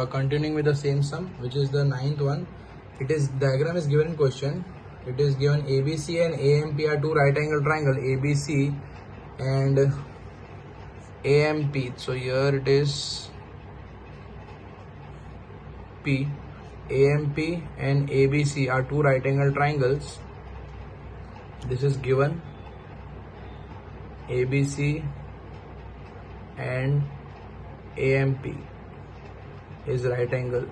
Continuing with the same sum, which is the ninth one. It is diagram is given in question. It is given ABC and AMP are two right angle triangle, ABC and AMP. So here it is P. AMP and ABC are two right angle triangles. This is given ABC and AMP is right angle.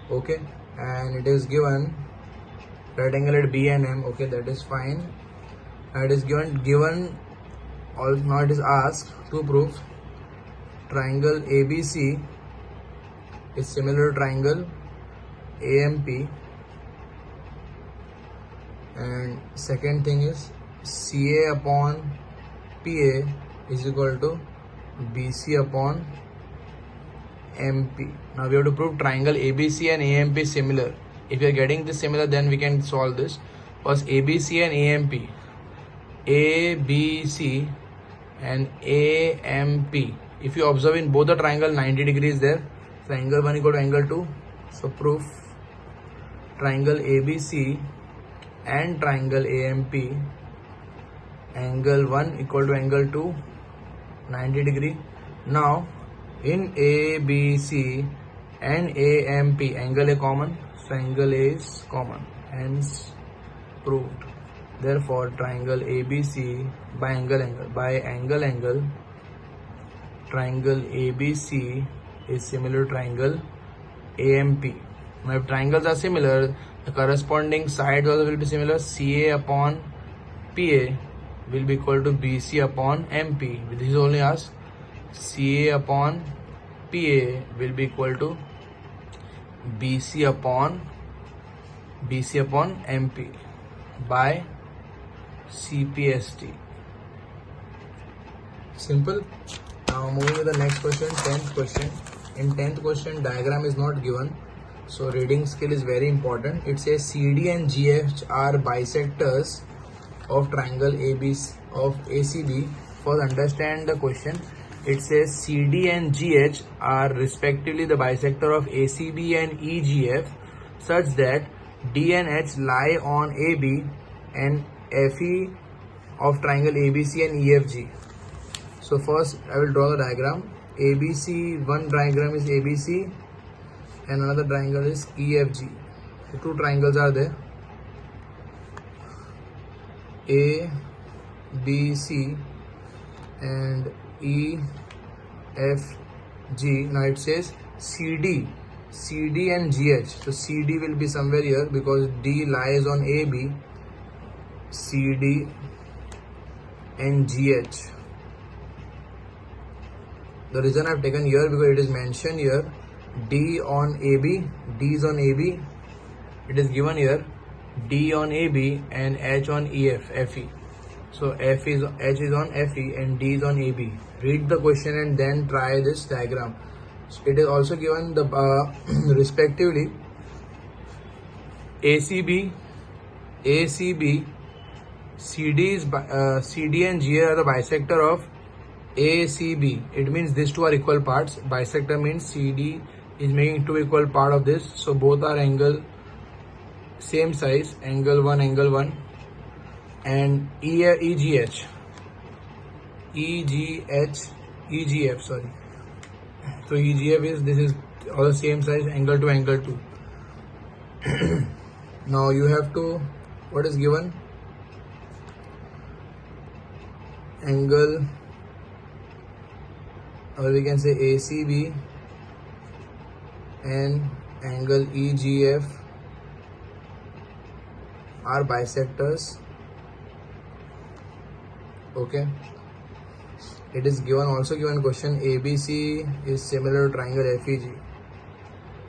Okay, and it is given right angle at B and M. Okay, that is fine. It is given all. Now it is asked to prove triangle ABC is similar to triangle AMP, and second thing is CA upon PA is equal to BC upon MP. Now we have to prove triangle ABC and AMP is similar. If you are getting this similar, then we can solve this. First, ABC and AMP, ABC and AMP. If you observe in both the triangle, 90 degrees there. So angle 1 equal to angle 2. So proof triangle ABC and triangle AMP, angle 1 equal to angle 2, 90 degree. Now in ABC and AMP, angle A common, so angle A is common, hence proved. Therefore triangle ABC by angle triangle ABC is similar to triangle AMP. Now if triangles are similar, the corresponding sides also will be similar. CA upon PA will be equal to BC upon MP. This is only asked. CA upon PA will be equal to BC upon MP by CPST. Simple. Now moving to the next question, 10th question. In 10th question, diagram is not given, so reading skill is very important. It says CD and GH are bisectors of triangle ABC of ACB. First, understand the question. It says CD and GH are respectively the bisector of ACB and EGF, such that D and H lie on AB and FE of triangle ABC and EFG. So first I will draw the diagram. ABC, one diagram is ABC and another triangle is EFG. The two triangles are there. A, B, C and E, F, G. Now it says CD and GH. So CD will be somewhere here because D lies on AB, CD and GH. The reason I have taken here because it is mentioned here D on AB, D is on AB. It is given here D on AB and H on FE. So H is on FE and D is on AB. Read the question and then try this diagram. It is also given the respectively ACB, CD and GH are the bisector of ACB. It means these two are equal parts. Bisector means CD is making two equal part of this. So both are angle same size, angle 1, and EGF, sorry. So EGF is, this is all the same size, angle to angle 2. Now you have to, what is given? Angle, or we can say ACB and angle EGF are bisectors. Okay. It is given, also given question ABC is similar to triangle FEG.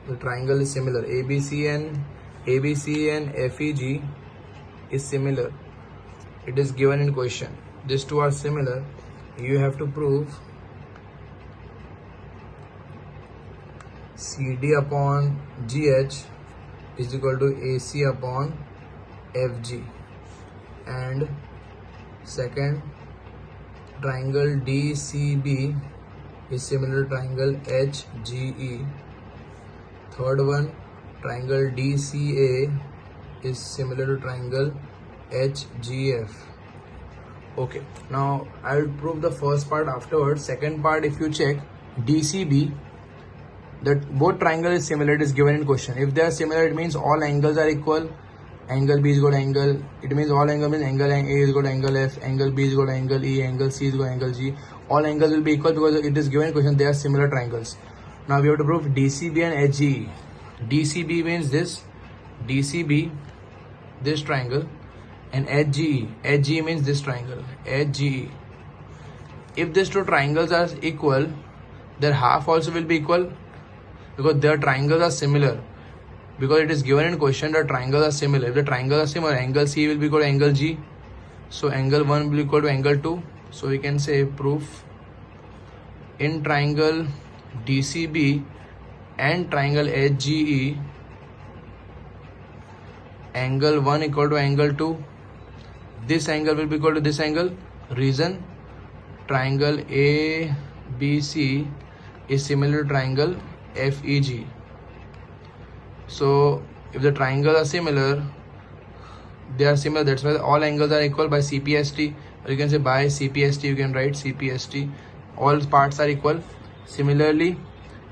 The triangle is similar. ABC and FEG is similar. It is given in question. These two are similar. You have to prove CD upon GH is equal to AC upon FG, and second, triangle DCB is similar to triangle HGE. Third one, triangle DCA is similar to triangle HGF. Okay, now I will prove the first part afterwards. Second part, if you check DCB, that both triangle is similar, it is given in question. If they are similar, it means all angles are equal. Angle B is equal to angle, it means all angle means angle A is equal to angle F, angle B is equal to angle E, angle C is equal to angle G. All angles will be equal because it is given in question, they are similar triangles. Now we have to prove DCB and HGE. DCB means this, DCB, this triangle, and HGE means this triangle, HGE. If these two triangles are equal, their half also will be equal because their triangles are similar. Because it is given in question that triangles are similar. If the triangles are similar, angle C will be equal to angle G. So angle 1 will be equal to angle 2. So we can say proof in triangle DCB and triangle HGE, angle 1 equal to angle 2. This angle will be equal to this angle. Reason, triangle ABC is similar to triangle FEG. So if the triangles are similar, they are similar, that's why all angles are equal by CPST, or you can say by CPST, you can write CPST, all parts are equal. Similarly,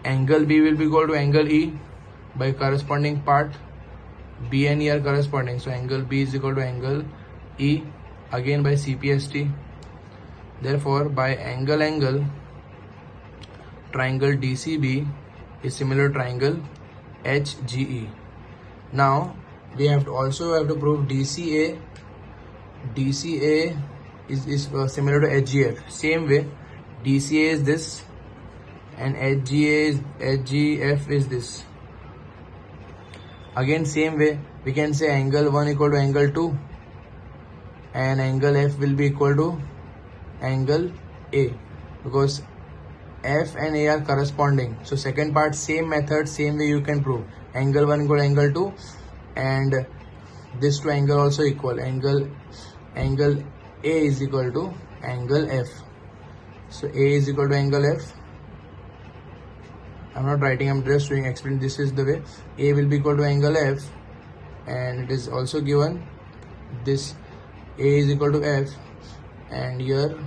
angle B will be equal to angle E by corresponding part. B and E are corresponding, so angle B is equal to angle E again by CPST. Therefore by angle, triangle DCB is similar to triangle HGE. Now we also have to prove DCA. DCA is similar to HGF. Same way, DCA is this and HGF is this. Again same way, we can say angle 1 equal to angle 2 and angle F will be equal to angle A because F and A are corresponding. So second part, same method, same way you can prove. Angle 1 equal to angle 2 and this two angle also equal. Angle A is equal to angle F. So A is equal to angle F. I'm not writing, I'm just doing explain. This is the way. A will be equal to angle F and it is also given this A is equal to F and here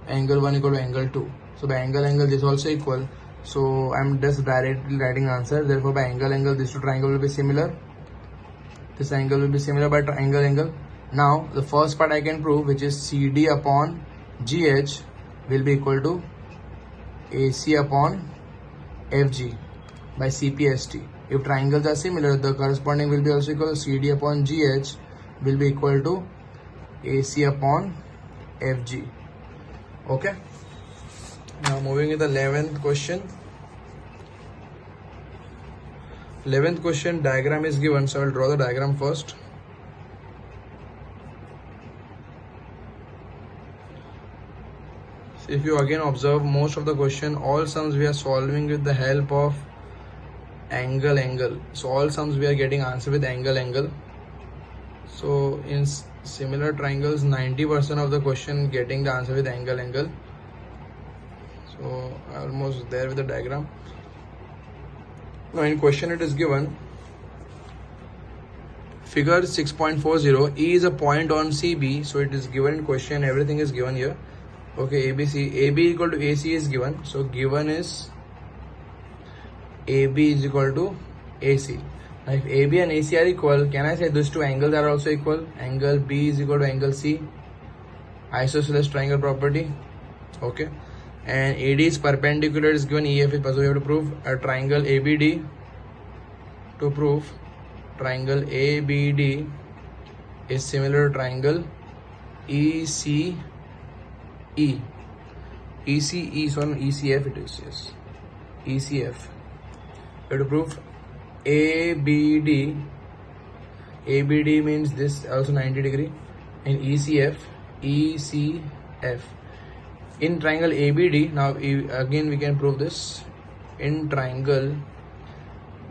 angle 1 equal to angle 2. So by angle this is also equal. So I'm just directly writing answer. Therefore by angle these two triangle will be similar. This angle will be similar by triangle. Now the first part I can prove, which is CD upon GH will be equal to AC upon FG by CPST. If triangles are similar, the corresponding will be also equal. CD upon GH will be equal to AC upon FG. Okay. Now moving to the 11th question. 11th question, diagram is given, so I will draw the diagram first. So if you again observe most of the question, all sums we are solving with the help of angle. So all sums we are getting answer with angle. So in similar triangles, 90% of the question getting the answer with angle. So almost there with the diagram. Now in question it is given figure 6.40, E is a point on CB. So it is given in question, everything is given here. Okay, ABC, AB equal to AC is given. So given is AB is equal to AC. Now if AB and AC are equal, can I say these two angles are also equal? Angle B is equal to angle C. Isosceles triangle property. Okay. And AD is perpendicular is given, EF is, so we have to prove a triangle ABD. To prove triangle ABD is similar to triangle ECE. ECE, so on ECF it is, yes, ECF. We have to prove ABD means this also 90 degree, and ECF. In triangle ABD, now again we can prove this. In triangle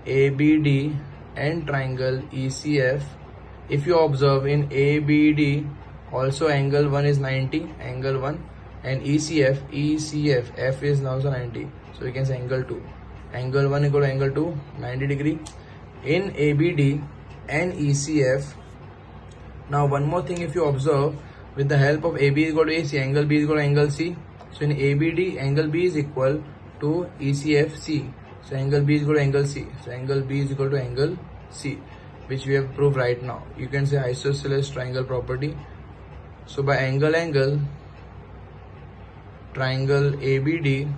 ABD and triangle ECF, if you observe in ABD also angle 1 is 90, angle 1. and ECF, F is also 90. So we can say angle 2. Angle 1 equal to angle 2, 90 degree. In ABD and ECF, now one more thing, if you observe, with the help of AB is equal to AC, angle B is equal to angle C. So in ABD, angle B is equal to ECFC. So angle B is equal to angle C. So angle B is equal to angle C, which we have proved right now. You can say isosceles triangle property. So by angle, triangle ABD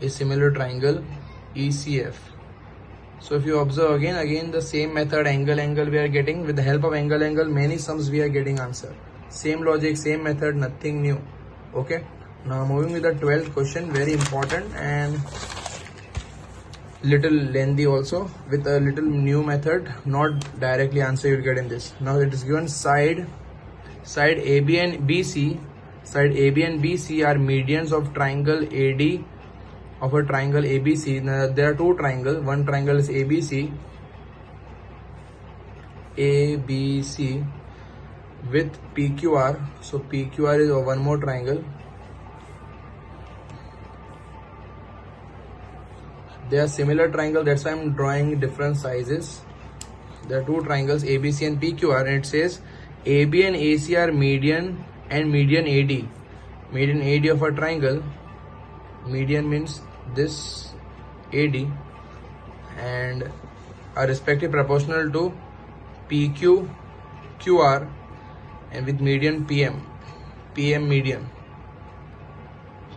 is similar to triangle ECF. So if you observe again the same method, angle we are getting. With the help of angle, many sums we are getting answer. Same logic, same method, nothing new. Okay. Now moving with the 12th question, very important and little lengthy also, with a little new method, not directly answer you will get in this. Now it is given side AB and BC. Side AB and BC are medians of triangle AD of a triangle ABC. Now, there are two triangles. One triangle is ABC with PQR. So PQR is one more triangle. They are similar triangle, that's why I'm drawing different sizes. There are two triangles ABC and PQR, and it says AB and AC are median and median AD. Median AD of a triangle, median means this AD, and are respectively proportional to PQ, QR, and with median PM median.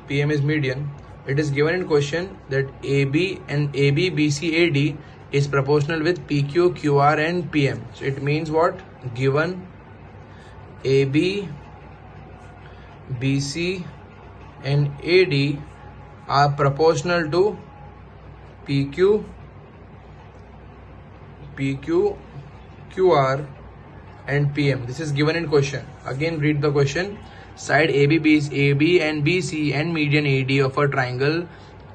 PM is median. It is given in question that AB and AB, BC, AD is proportional with PQ, QR and PM. So it means what? Given AB, BC and AD are proportional to PQ, QR and PM. This is given in question. Again read the question. Side AB and BC and median AD of a triangle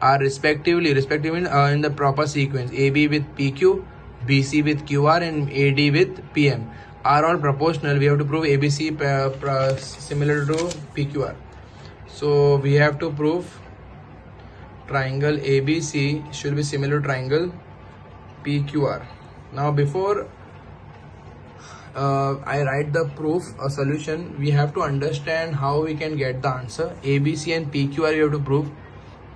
are respectively in the proper sequence. AB with PQ, BC with QR and AD with PM are all proportional. We have to prove ABC similar to PQR. So we have to prove triangle ABC should be similar to triangle PQR. Now before I write the proof or solution, we have to understand how we can get the answer. ABC and PQR we have to prove.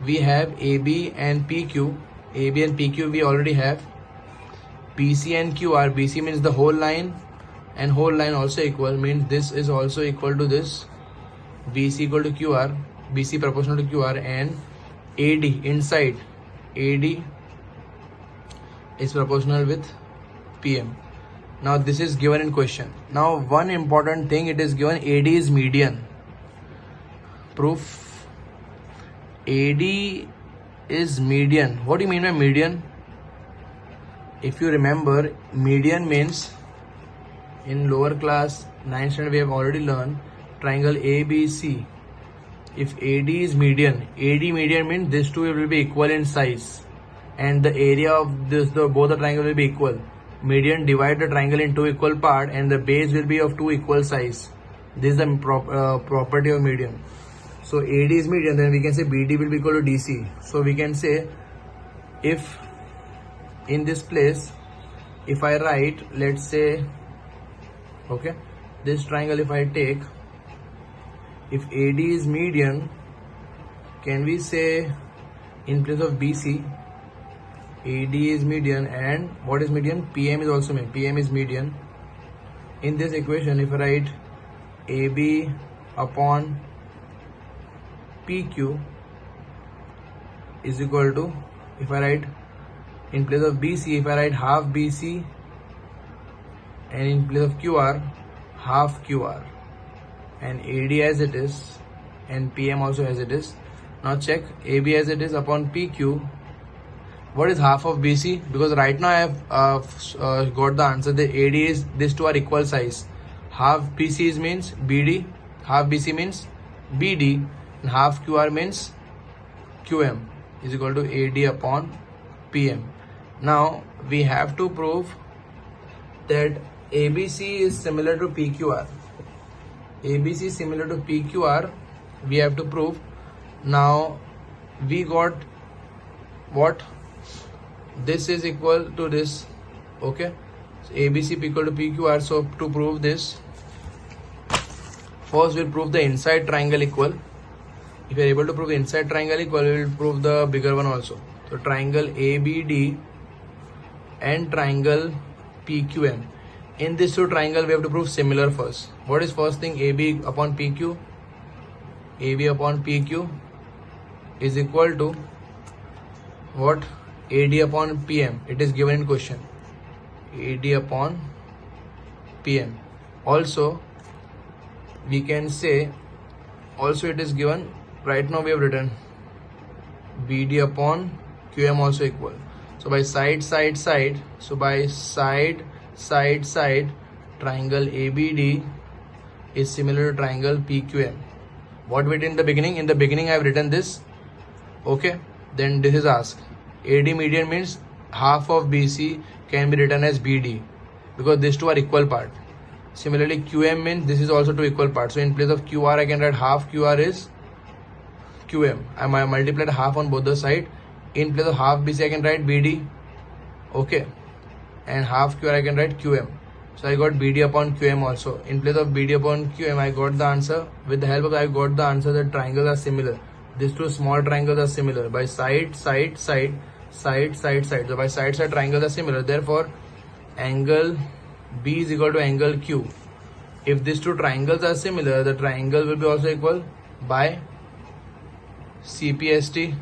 We have AB and PQ. AB and PQ we already have. BC and QR. BC means the whole line, and whole line also equal, means this is also equal to this. BC equal to QR. BC proportional to QR, and AD inside. AD is proportional with PM. Now this is given in question. Now one important thing, it is given AD is median. Proof AD is median. What do you mean by median? If you remember, median means in lower class 9th standard we have already learned triangle ABC. If AD is median, AD median means these two will be equal in size, and the area of both the triangle will be equal. Median divide the triangle in two equal part, and the base will be of two equal size. This is the property of median. So AD is median, then we can say BD will be equal to DC. So we can say, if in this place, if I write, let's say, okay, this triangle if I take, if AD is median, can we say in place of BC, AD is median, and what is median? PM is also median. PM is median. In this equation, if I write AB upon PQ is equal to, if I write in place of BC, if I write half BC, and in place of QR, half QR, and AD as it is, and PM also as it is. Now check AB as it is upon PQ. What is half of BC? Because right now I have got the answer that AD is, these two are equal size. Half BC means BD, half BC means BD, and half QR means QM is equal to AD upon PM. Now we have to prove that ABC is similar to PQR. ABC is similar to PQR we have to prove. Now we got what? This is equal to this. Okay, so ABC equal to PQR. So to prove this, first we'll prove the inside triangle equal. If you are able to prove the inside triangle equal, we will prove the bigger one also. So triangle ABD and triangle PQM. In this two triangle, we have to prove similar first. What is first thing? AB upon PQ. AB upon PQ is equal to what? AD upon PM. It is given in question. AD upon PM. Also, we can say, also it is given, right now we have written BD upon QM also equal. So by side, so by side, triangle ABD is similar to triangle PQM. What we did in the beginning? In the beginning I have written this. Okay, then this is asked. AD median means half of BC can be written as BD because these two are equal part. Similarly, QM means this is also two equal parts. So in place of QR, I can write half QR is QM. I multiplied half on both the side. In place of half BC, I can write BD. Okay, and half QR, I can write QM. So I got BD upon QM also. In place of BD upon QM, I got the answer. With the help of I got the answer that triangles are similar. These two small triangles are similar. By side. So by side triangles are similar. Therefore, angle B is equal to angle Q. If these two triangles are similar, the triangle will be also equal by CPST.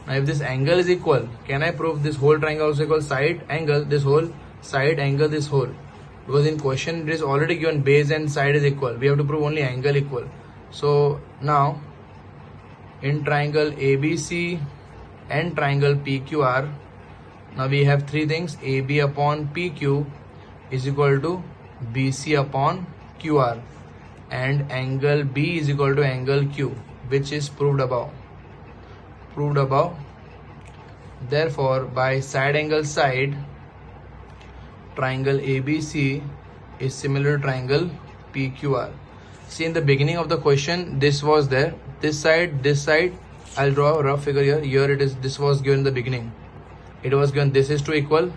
Now if this angle is equal, can I prove this whole triangle also equal? Side angle, this whole, side angle, this whole. Because in question it is already given base and side is equal. We have to prove only angle equal. So now in triangle ABC and triangle PQR, now we have three things. AB upon PQ is equal to BC upon QR and angle B is equal to angle Q, which is proved above. Therefore, by side angle side, triangle ABC is similar to triangle PQR. See, in the beginning of the question, this was there. This side, I'll draw a rough figure here. Here it is, this was given in the beginning. It was given this is 2 equal,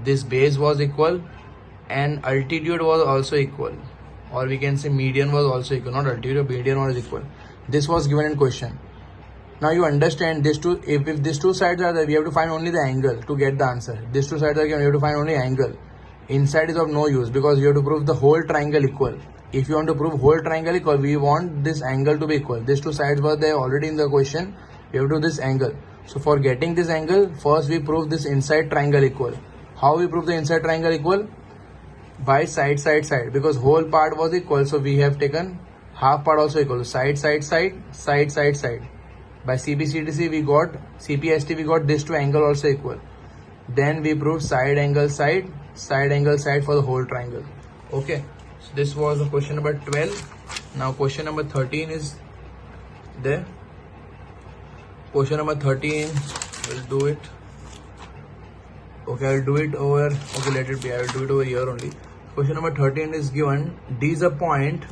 this base was equal, and altitude was also equal. Or we can say median was also equal, not altitude, median was equal. This was given in question. Now you understand this two, if these two sides are there, we have to find only the angle to get the answer. These two sides are given, we have to find only angle. Inside is of no use because you have to prove the whole triangle equal. If you want to prove whole triangle equal, we want this angle to be equal. These two sides were there already in the question. We have to do this angle. So for getting this angle, first we prove this inside triangle equal. How we prove the inside triangle equal? By side. Because whole part was equal, so we have taken half part also equal. Side. By CPST we got this two angle also equal. Then we proved side angle side for the whole triangle. Okay, so this was question number 12. Now question number 13 is there. Question number 13, we'll do it. Okay, I'll do it over. Okay, let it be. I will do it over here only. Question number 13 is given. D is a point.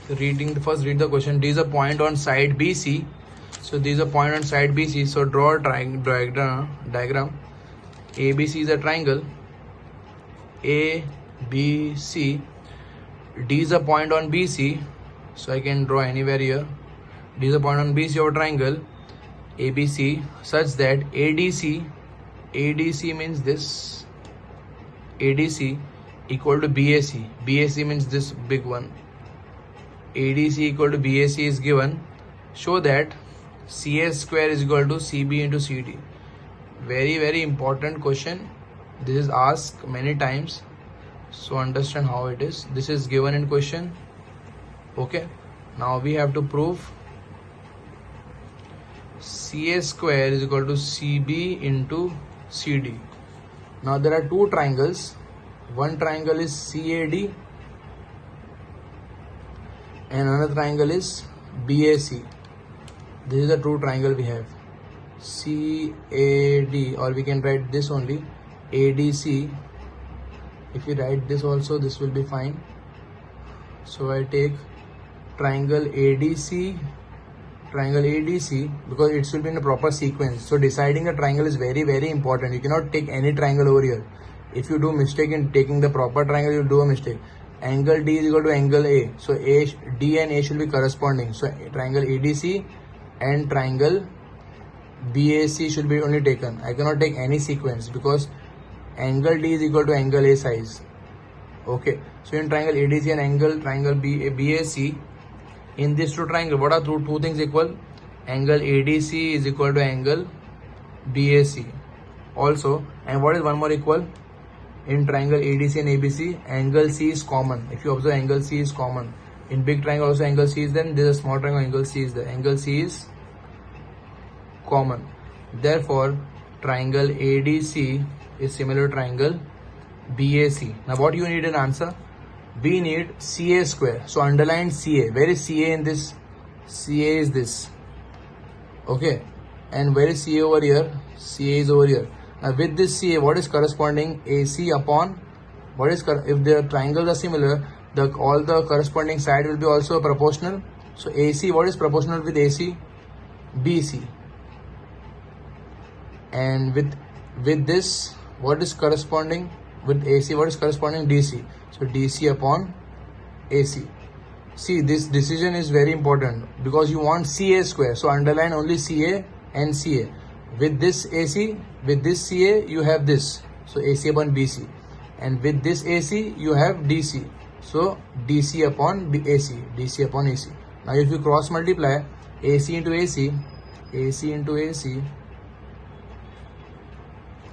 So read the question. D is a point on side BC. So this is a point on side BC. So draw a diagram. ABC is a triangle. ABC. D is a point on BC. So I can draw anywhere here. D is a point on BC of a triangle ABC such that ADC means this. ADC equal to BAC. BAC means this big one. ADC equal to BAC is given. Show that CS square is equal to CB into CD. Very important question. This is asked many times. So understand how it is. This is given in question. Okay. Now we have to prove CS square is equal to CB into CD. Now there are two triangles. One triangle is CAD and another triangle is BAC. This is the true triangle we have. CAD, or we can write this only ADC. If you write this also, this will be fine. So I take triangle ADC, because it should be in a proper sequence. So deciding the triangle is very, very important. You cannot take any triangle over here. If you do mistake in taking the proper triangle, you do a mistake. Angle D is equal to angle A. So D and A should be corresponding. So triangle ADC and triangle BAC should be only taken. I cannot take any sequence because angle D is equal to angle A size. Okay. So in triangle ADC and triangle BAC, in these two triangles, what are two things equal? Angle ADC is equal to angle BAC. Also, and what is one more equal? In triangle ADC and ABC, angle C is common. If you observe, angle C is common. In big triangle also angle C is there. There is a small triangle, angle C is there. Angle C is common. Therefore, triangle ADC is similar to triangle BAC. Now, what you need in answer? We need CA square. So underline CA. Where is CA in this? CA is this. Okay. And where is CA over here? CA is over here. Now with this CA, what is corresponding? AC upon what is if the triangles are similar, all the corresponding side will be also proportional. So AC, what is proportional with AC? BC. And with this, what is corresponding with AC? What is corresponding? DC. So DC upon AC. See, this decision is very important because you want CA square. So underline only CA and CA. With this AC, with this CA, you have this. So AC upon BC. And with this AC, you have DC. So DC upon AC. DC upon AC. Now if you cross multiply AC into AC, AC into AC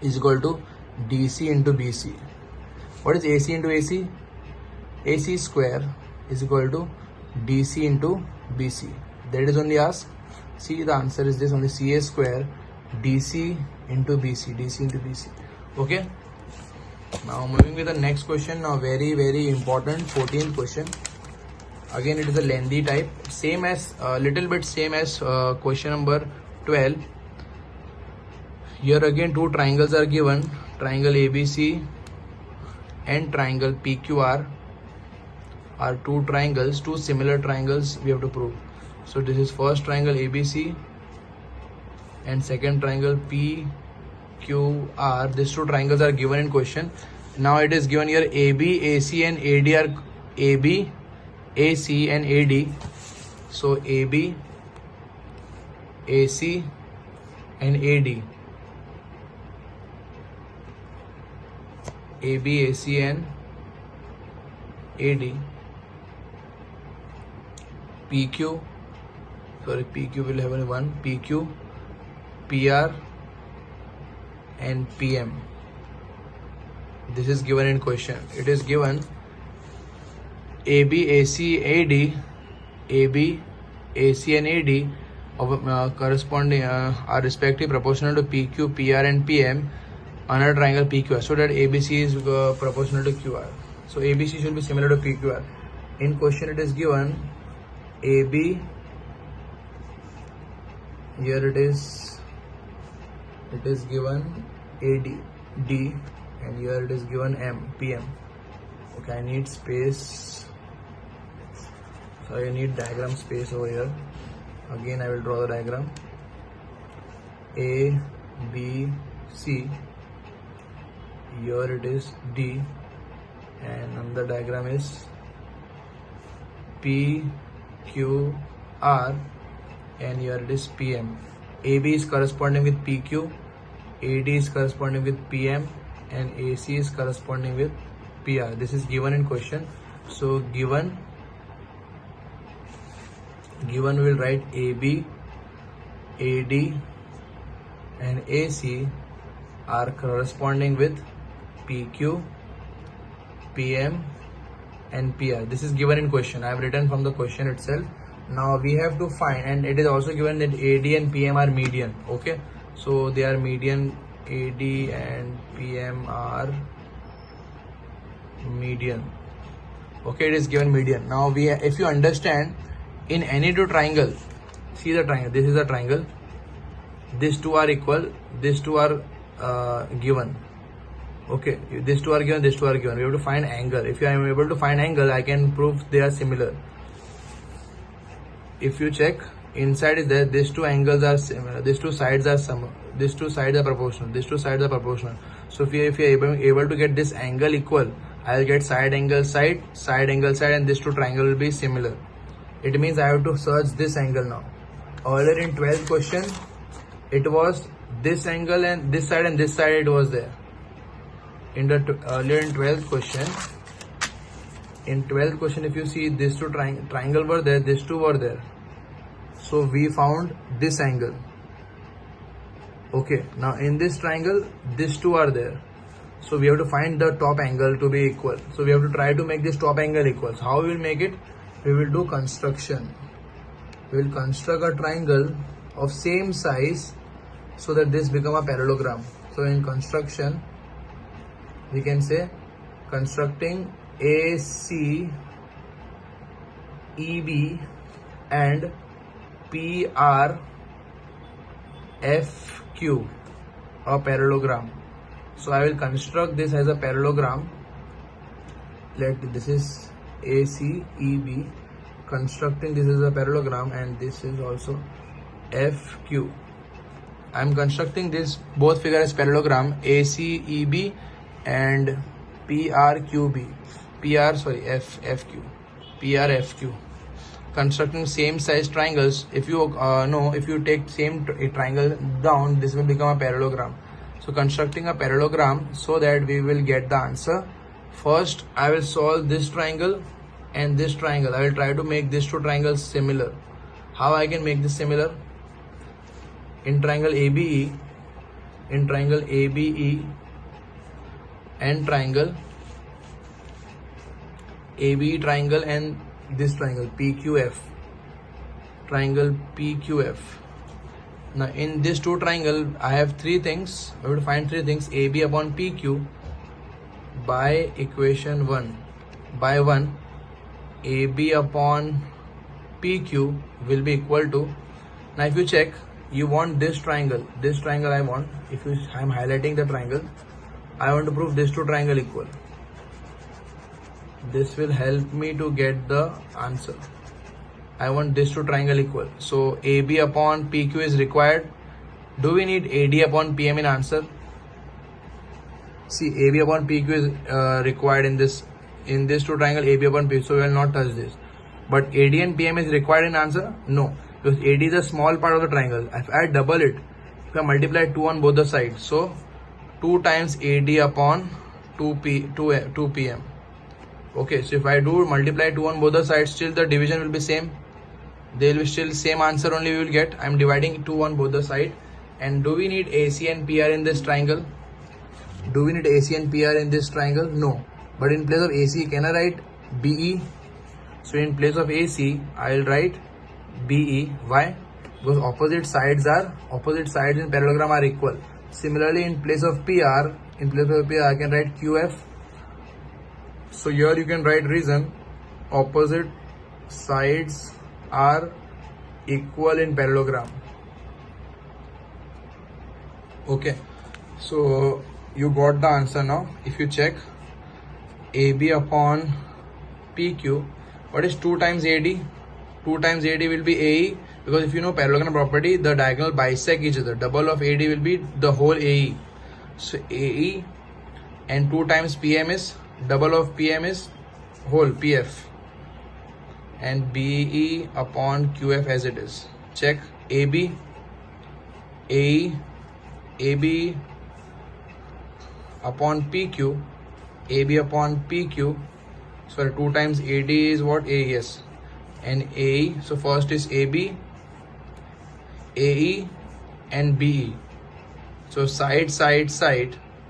is equal to DC into BC. What is AC into AC? AC square is equal to DC into BC. That is only asked. See, the answer is this, only CA square DC into BC. DC into BC. Okay. Now moving with the next question. Now very, very important 14th question. Again, it is a lengthy type. Same as little bit same as question number 12. Here again two triangles are given. Triangle ABC and triangle PQR are two triangles, two similar triangles we have to prove. So this is first triangle ABC and second triangle PQR. These two triangles are given in question. Now it is given here AB, AC and AD are AB, AC and AD. So AB, AC and AD. AB, AC and AD. PQ will have only one. PQ, PR and PM. This is given in question. It is given AB, AC, AD, AB, AC and AD of corresponding are respectively proportional to PQ, PR and PM. Another triangle PQR, so that ABC is proportional to QR. So ABC should be similar to PQR. In question it is given AB, here it is given AD, D, and here it is given M, PM. Okay, I need space. So I need diagram space over here. Again I will draw the diagram. A, B, C. Here it is D, and another diagram is P, Q, R, and here it is PM. AB is corresponding with PQ, AD is corresponding with PM, and AC is corresponding with PR. This is given in question. So given we will write AB, AD and AC are corresponding with PQ, PM and PR. This is given in question. I have written from the question itself. Now we have to find, and it is also given that AD and PM are median. Okay, so they are median. AD and PM are median. Okay, it is given median. Now if you understand, in any two triangle, see the triangle, this is a triangle, these two are equal, these two are given. Okay, these two are given, these two are given. We have to find angle. If I am able to find angle, I can prove they are similar. if you check, inside is there, these two angles are similar, these two sides are similar, these two sides are proportional, these two sides are proportional. So if you are able to get this angle equal, I'll get side angle side, side angle side, and these two triangle will be similar. It means I have to search this angle now. Earlier in 12th question, it was this angle and this side it was there. In the earlier in 12th question, if you see, these two triangle were there, these two were there. So we found this angle. Okay, now in this triangle, these two are there. So we have to find the top angle to be equal. So we have to try to make this top angle equal. So how we will make it? We will do construction. We will construct a triangle of same size so that this become a parallelogram. So in construction, we can say constructing AC, EB and PR, FQ, a parallelogram. So I will construct this as a parallelogram. This is AC, EB, constructing this as a parallelogram, and this is also FQ. I am constructing this both figure as parallelogram, AC, EB and FQ. Constructing same size triangles. If you if you take same triangle down, this will become a parallelogram. So constructing a parallelogram so that we will get the answer. First, I will solve this triangle and this triangle. I will try to make these two triangles similar. How I can make this similar? In triangle ABE, and triangle ABE triangle and this triangle PQF, triangle PQF. Now in this two triangle, I have three things. I will find three things. AB upon PQ by equation 1. By 1, AB upon PQ will be equal to. Now if you check, you want this triangle I want. I am highlighting the triangle, I want to prove this two triangle equal. This will help me to get the answer. I want this two triangle equal. So AB upon PQ is required. Do we need AD upon PM in answer? See, AB upon PQ is required in this two triangle AB upon PQ. So we will not touch this. But AD and PM is required in answer? No, because AD is a small part of the triangle. If I double it, if I multiply 2 on both the sides, so 2 times AD upon 2 PM. Okay, so if I do multiply 2 on both the sides, still the division will be same. They will be still same answer only we will get. I am dividing 2 on both the side. And do we need AC and PR in this triangle? Do we need AC and PR in this triangle? No. But in place of AC, can I write BE? So in place of AC, I will write BE. Why? Because opposite sides in parallelogram are equal. Similarly, in place of PR, I can write QF. So here you can write reason: opposite sides are equal in parallelogram. Okay, so you got the answer now. If you check AB upon PQ, what is 2 times AD? 2 times AD will be AE, because if you know parallelogram property, the diagonal bisect each other. Double of AD will be the whole AE. So AE, and 2 times PM is double of PM is whole PF, and BE upon QF as it is. Check AB, AE, AB upon PQ, AB upon PQ. Sorry, 2 times AD is what? AES, and AE. So first is AB, AE and BE. So side.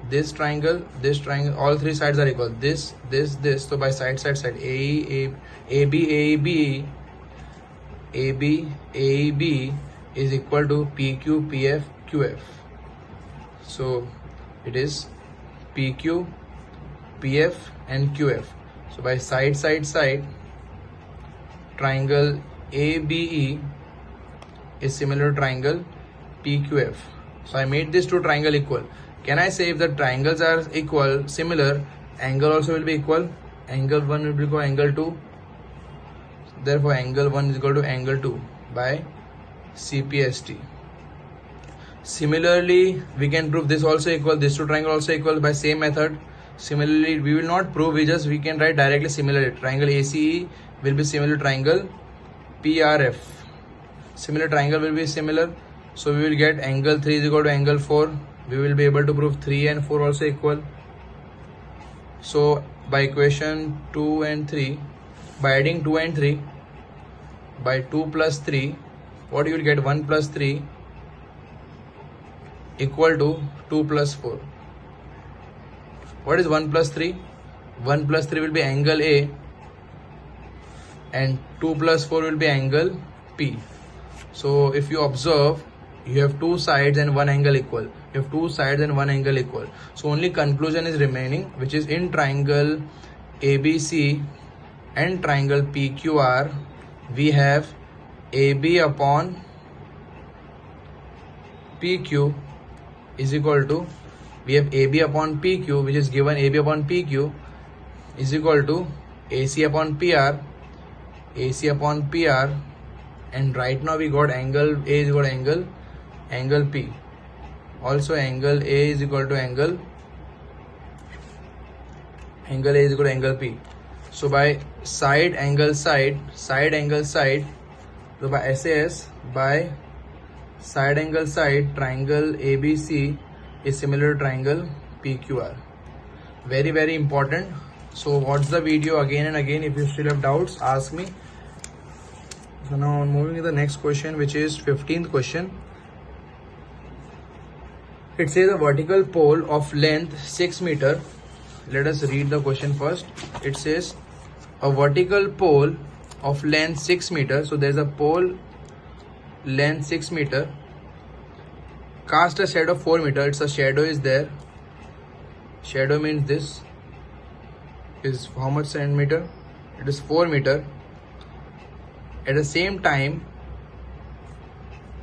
This triangle, all three sides are equal. This. So by side. AE, AB, AB is equal to PQ, PF, QF. So it is PQ, PF and QF. So by side, triangle ABE is similar to triangle PQF. So I made these two triangle equal. Can I say if the triangles are equal, similar, angle also will be equal? Angle 1 will be equal to angle 2. Therefore, angle 1 is equal to angle 2 by CPST. Similarly, we can prove this also equal, this two triangle also equal by same method. Similarly, we will not prove, we can write directly similar. Triangle ACE will be similar to triangle PRF. Similar triangle will be similar. So we will get angle 3 is equal to angle 4. We will be able to prove 3 and 4 also equal. So by equation 2 and 3, by adding 2 and 3, by 2 plus 3, what you will get? 1 plus 3 equal to 2 plus 4. What is 1 plus 3? 1 plus 3 will be angle A and 2 plus 4 will be angle P. So if you observe, you have two sides and one angle equal. You have two sides and one angle equal. So only conclusion is remaining, which is in triangle ABC and triangle PQR, we have AB upon PQ is equal to, we have AB upon PQ, which is given AB upon PQ is equal to AC upon PR, AC upon PR, and right now we got angle A is equal to angle P. Also angle A is equal to angle A is equal to angle P. So by side angle side, so by SAS, by side angle side, triangle ABC is similar to triangle PQR. Very, very important. So watch the video again and again. If you still have doubts, ask me. So now moving to the next question, which is 15th question. It says a vertical pole of length 6 meter. Let us read the question first. It says a vertical pole of length 6 meter. So there is a pole length 6 meter. Cast a shadow 4 meter. It's a shadow is there. Shadow means this is how much centimeter? It is 4 meter. At the same time,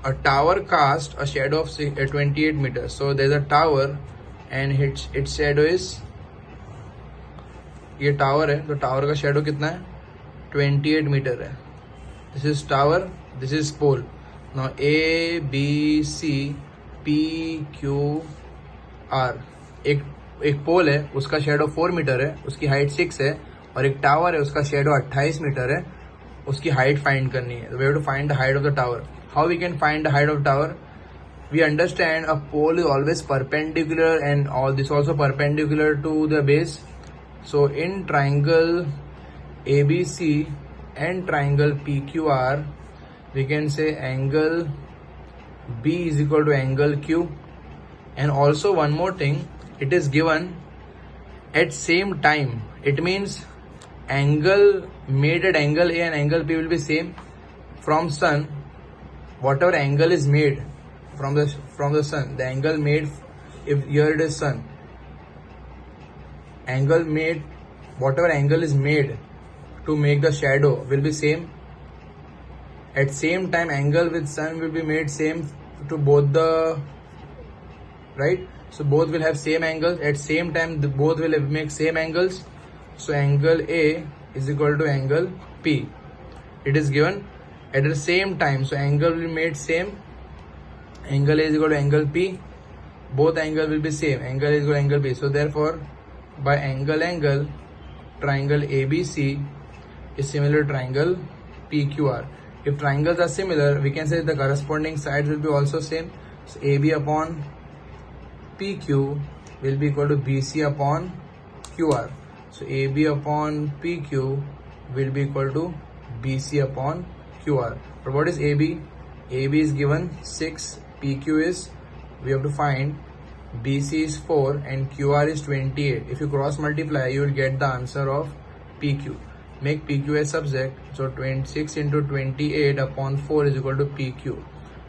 a tower cast a shadow of 28 meters. So there's a tower and its shadow is, ये tower है तो tower का shadow कितना है? 28 metre है. This is tower, this is pole. Now A B C P Q R, एक पोल है, उसका शेडो 4 मीटर है, उसकी हाइट 6 है, और एक टावर है, उसका शेडो 28 मीटर है, उसकी हाइट फाइंड करनी है. We have to find the height of the tower. How we can find the height of tower? We understand a pole is always perpendicular and all this also perpendicular to the base. So in triangle ABC and triangle PQR, we can say angle B is equal to angle Q. And also one more thing, it is given at same time. It means angle made at angle A and angle P will be same. From sun, whatever angle is made from the sun, the angle made, if here it is sun, angle made, whatever angle is made to make the shadow will be same. At same time, angle with sun will be made same to both the, right? So both will have same angles. At same time, both will make same angles. So angle A is equal to angle P. It is given at the same time. So angle will be made same. Angle A is equal to angle P. Both angle will be same. Angle A is equal to angle P. So therefore, by angle, triangle ABC is similar to triangle PQR. If triangles are similar, we can say the corresponding sides will be also same. So AB upon PQ will be equal to BC upon QR. So AB upon PQ will be equal to BC upon QR. But what is AB? AB is given 6, PQ is, we have to find, BC is 4 and QR is 28. If you cross multiply, you will get the answer of PQ. Make PQ a subject. So 26 into 28 upon 4 is equal to PQ.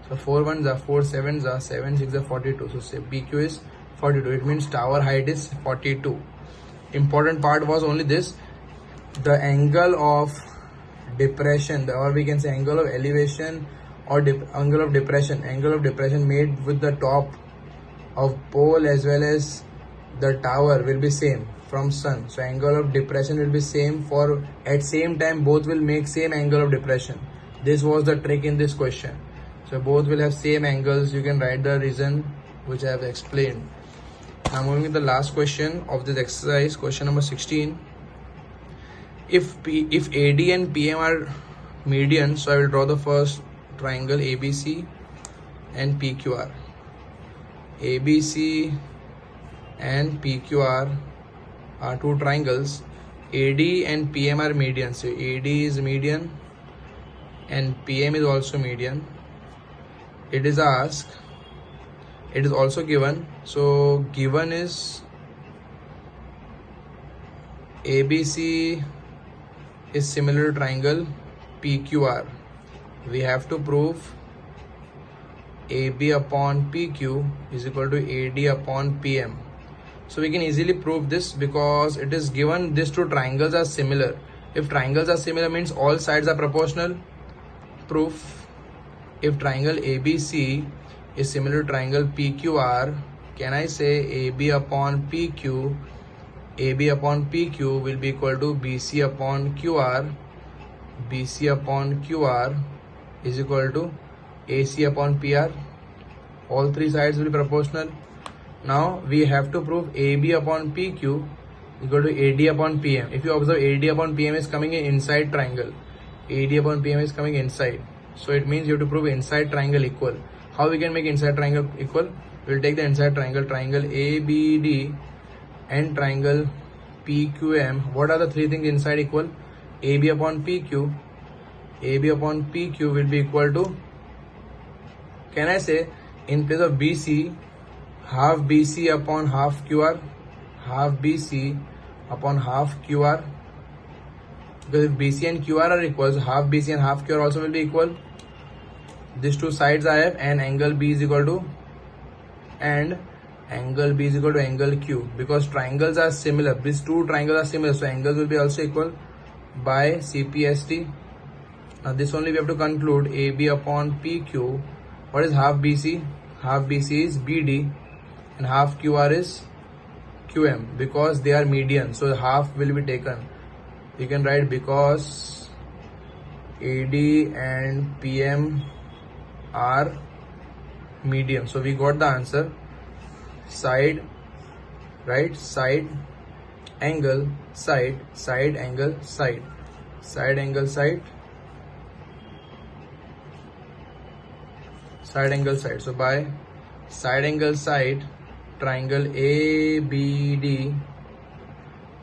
So 4 1s are 4 7s are 7 6 are 42. So say PQ is 42. It means tower height is 42. Important part was only this: the angle of depression, or we can say angle of elevation or angle of depression. Angle of depression made with the top of pole as well as the tower will be same from sun, so angle of depression will be same for at same time both will make same angle of depression. This was the trick in this question. So both will have same angles. You can write the reason which I have explained. Now moving to the last question of this exercise, question number 16. If AD and PM are median, so I will draw the first triangle ABC and PQR. ABC and PQR are two triangles. AD and PM are median. So AD is median and PM is also median. It is asked, it is also given. So given is ABC is similar to triangle PQR. We have to prove AB upon PQ is equal to AD upon PM. So we can easily prove this because it is given these two triangles are similar. If triangles are similar means all sides are proportional. Proof: if triangle ABC is similar to triangle PQR, can I say AB upon PQ? AB upon PQ will be equal to BC upon QR. BC upon QR is equal to AC upon PR. All three sides will be proportional. Now we have to prove AB upon PQ is equal to AD upon PM. If you observe, AD upon PM is coming in inside triangle. AD upon PM is coming inside. So it means you have to prove inside triangle equal. How we can make inside triangle equal? We'll take the inside triangle, triangle ABD and triangle PQM. What are the three things inside equal? AB upon PQ. AB upon PQ will be equal to, can I say, in place of BC, half BC upon half QR, half BC upon half QR. Because if BC and QR are equal, half BC and half QR also will be equal. These two sides I have, and angle B is equal to, and angle B is equal to angle Q. Because triangles are similar, these two triangles are similar, so angles will be also equal by CPST. Now this only we have to conclude AB upon PQ. What is half BC? Half BC is BD and half QR is QM because they are median. So half will be taken. You can write because AD and PM are median. So we got the answer. Side, right? Side, angle, side, side, angle, side, side, angle, side, side, angle, side. So by side, angle, side, triangle ABD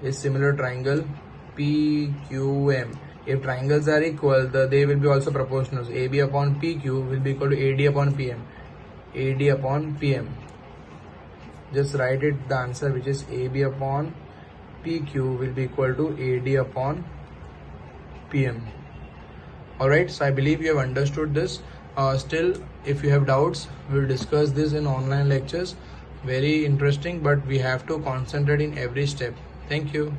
is similar to triangle PQM. If triangles are equal, they will be also proportional. So AB upon PQ will be equal to AD upon PM. AD upon PM. Just write it, the answer, which is AB upon PQ will be equal to AD upon PM. Alright, so I believe you have understood this. Still, if you have doubts, we will discuss this in online lectures. Very interesting, but we have to concentrate in every step. Thank you.